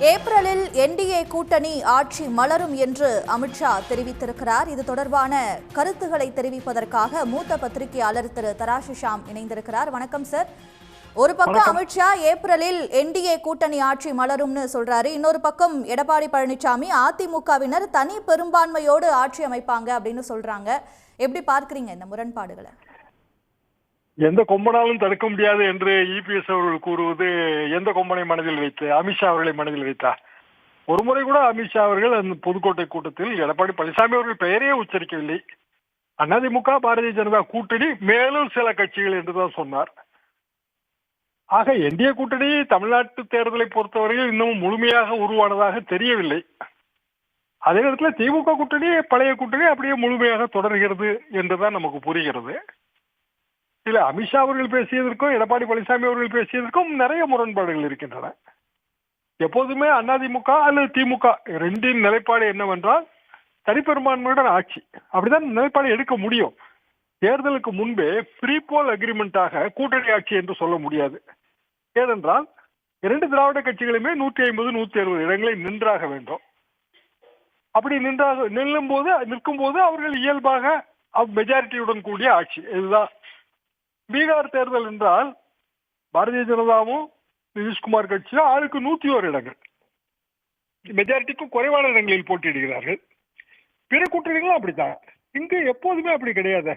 ஏப்ரலில் என்டிஏ கூட்டணி ஆட்சி மலரும் என்று அமித்ஷா தெரிவித்திருக்கிறார். இது தொடர்பான கருத்துக்களை தெரிவிப்பதற்காக மூத்த பத்திரிகையாளர் திரு தராசு ஷாம் இணைந்திருக்கிறார். வணக்கம் சார். ஒரு பக்கம் அமித்ஷா ஏப்ரலில் என்டிஏ கூட்டணி ஆட்சி மலரும்னு சொல்றாரு, இன்னொரு பக்கம் எடப்பாடி பழனிசாமி அதிமுகவினர் தனி பெரும்பான்மையோடு ஆட்சி அமைப்பாங்க அப்படின்னு சொல்றாங்க. எப்படி பார்க்கிறீங்க இந்த முரண்பாடுகளை? எந்த கொம்பனாலும் தடுக்க முடியாது என்று இபிஎஸ் அவர்கள் கூறுவது எந்த கொம்பனை மனதில் வைத்து? அமித்ஷா அவர்களை மனதில் வைத்தா? ஒரு முறை கூட அமித்ஷா அவர்கள் அந்த புதுக்கோட்டை கூட்டத்தில் எடப்பாடி பழனிசாமி அவர்கள் பெயரே உச்சரிக்கவில்லை. அதிமுக பாரதிய ஜனதா கூட்டணி மேலும் சில கட்சிகள் என்றுதான் சொன்னார். ஆக என்டிஏ கூட்டணி தமிழ்நாட்டு தேர்தலை பொறுத்தவரையில் இன்னும் முழுமையாக உருவானதாக தெரியவில்லை. அதே நேரத்தில் திமுக கூட்டணி பழைய கூட்டணி அப்படியே முழுமையாக தொடர்கிறது என்றுதான் நமக்கு புரிகிறது. இல்ல, அமித்ஷா அவர்கள் பேசியதற்கும் எடப்பாடி பழனிசாமி அவர்கள் பேசியதற்கும் நிறைய முரண்பாடுகள் இருக்கின்றன. எப்போதுமே அதிமுக அல்லது திமுக ரெண்டின் நிலைப்பாடு என்னவென்றால் தனிப்பெரும்பான்மையுடன் ஆட்சி, அப்படிதான் நிலைப்பாடு எடுக்க முடியும். தேர்தலுக்கு முன்பே ப்ரீபோல் அக்ரிமெண்டாக கூட்டணி ஆட்சி என்று சொல்ல முடியாது. ஏனென்றால் இரண்டு திராவிட கட்சிகளுமே 150, 160 இடங்களை நின்றாக வேண்டும். அப்படி நிற்கும் போது அவர்கள் இயல்பாக மெஜாரிட்டியுடன் கூடிய ஆட்சி. இதுதான் பீகார் தேர்தல் என்றால் பாரதிய ஜனதாவும் நிதிஷ்குமார் கட்சியும் ஆளுக்கு 101 இடங்கள், மெஜாரிட்டிக்கும் குறைவான இடங்களில் போட்டியிடுகிறார்கள். பிற கூட்டணிகளும் அப்படித்தான். இங்கு எப்போதுமே அப்படி கிடையாது.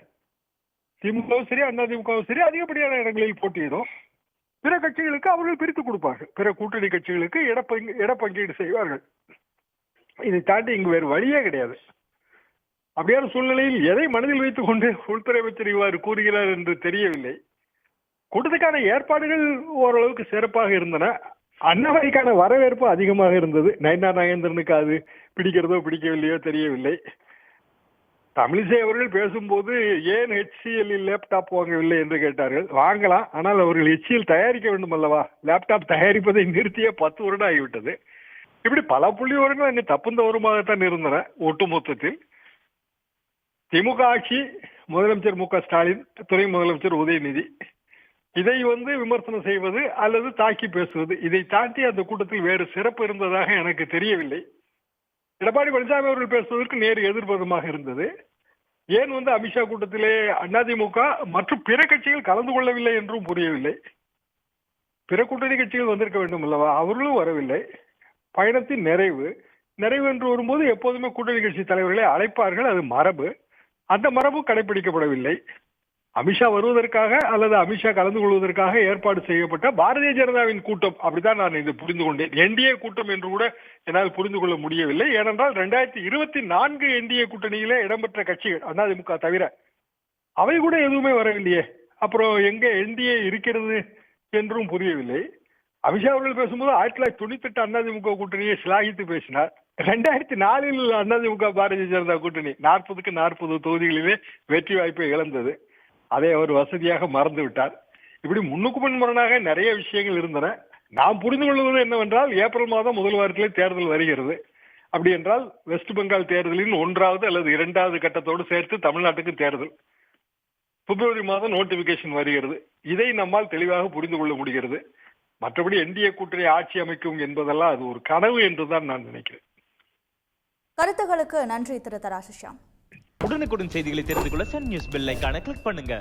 திமுகவும் சரி அதிமுகவும் சரி அதிகப்படியான இடங்களில் போட்டியிடும். பிற கட்சிகளுக்கு அவர்கள் பிரித்து கொடுப்பார்கள். பிற கூட்டணி கட்சிகளுக்கு இடப்பங்கீடு செய்வார்கள். இதை தாண்டி இங்கு வேறு வழியே கிடையாது. அப்படியான சூழ்நிலையில் எதை மனதில் வைத்துக் கொண்டு உள்துறை அமைச்சர் இவ்வாறு கூறுகிறார் என்று தெரியவில்லை. கூட்டத்துக்கான ஏற்பாடுகள் ஓரளவுக்கு சிறப்பாக இருந்தன. அண்ணாமலைக்கான வரவேற்பு அதிகமாக இருந்தது. நயனார் நாகேந்திரனுக்கு அது பிடிக்கிறதோ பிடிக்கவில்லையோ தெரியவில்லை. தமிழிசை அவர்கள் பேசும்போது ஏன் HCL லேப்டாப் வாங்கவில்லை என்று கேட்டார்கள். வாங்கலாம், ஆனால் அவர்கள் HCL தயாரிக்க வேண்டும் அல்லவா? லேப்டாப் தயாரிப்பதை நிறுத்திய 10 வருடம் ஆகிவிட்டது. இப்படி பல புள்ளி விவரங்கள் அங்கு தப்புந்த வருமாகத்தான் இருந்தன. ஒட்டுமொத்தத்தில் திமுக ஆட்சி, முதலமைச்சர் மு க ஸ்டாலின், துணை முதலமைச்சர் உதயநிதி, இதை விமர்சனம் செய்வது அல்லது தாக்கி பேசுவது, இதை தாண்டி அந்த கூட்டத்தில் வேறு சிறப்பு இருந்ததாக எனக்கு தெரியவில்லை. எடப்பாடி பழனிசாமி அவர்கள் பேசுவதற்கு நேர் எதிர்பார்ப்புமாக இருந்தது. ஏன் அமித்ஷா கூட்டத்திலே அதிமுக மற்றும் பிற கட்சிகள் கலந்து கொள்ளவில்லை என்றும் புரியவில்லை. பிற கூட்டணி கட்சிகள் வந்திருக்க வேண்டும் அல்லவா? அவர்களும் வரவில்லை. பயணத்தின் நிறைவு என்று வரும்போது எப்போதுமே கூட்டணி கட்சி தலைவர்களை அழைப்பார்கள். அது மரபு. அந்த மரபு கடைபிடிக்கப்படவில்லை. அமித்ஷா வருவதற்காக அல்லது அமித்ஷா கலந்து கொள்வதற்காக ஏற்பாடு செய்யப்பட்ட பாரதிய ஜனதாவின் கூட்டம், அப்படித்தான் நான் இதை புரிந்து கொண்டேன். என்டிஏ கூட்டம் என்று கூட என்னால் புரிந்து கொள்ள முடியவில்லை. ஏனென்றால் 2024 என்டிஏ கூட்டணியிலே இடம்பெற்ற கட்சிகள் அதிமுக தவிர அவை கூட எதுவுமே வரவில்லையே. அப்புறம் எங்க என்டிஏ இருக்கிறது என்றும் புரியவில்லை. அமித்ஷா அவர்கள் பேசும்போது 1998 அதிமுக கூட்டணியை சிலாகித்து பேசினார். 2004 அதிமுக பாரதிய ஜனதா கூட்டணி 40க்கு 40 தொகுதிகளிலே வெற்றி வாய்ப்பை இழந்தது. அதை அவர் வசதியாக மறந்து விட்டார். இப்படி முன்னுக்கு பின் முரணாக நிறைய விஷயங்கள் இருந்தன. நாம் புரிந்து கொள்வது என்னவென்றால் ஏப்ரல் மாதம் முதல் வாரத்திலே தேர்தல் வருகிறது. அப்படி என்றால் வெஸ்ட் பெங்கால் தேர்தலின் 1வது அல்லது 2வது கட்டத்தோடு சேர்த்து தமிழ்நாட்டுக்கு தேர்தல். பிப்ரவரி மாதம் நோட்டிபிகேஷன் வருகிறது. இதை நம்மால் தெளிவாக புரிந்து கொள்ள முடிகிறது. மற்றபடி என்டிஏ கூட்டணி ஆட்சி அமைக்கும் என்பதெல்லாம் அது ஒரு கனவு என்றுதான் நான் நினைக்கிறேன். கருத்துகளுக்கு நன்றி திரு தராசு ஷாம். உடனுக்குடன் செய்திகளை தெரிந்து கொள்ள சன் நியூஸ் பெல் ஐகானை கிளிக் பண்ணுங்க.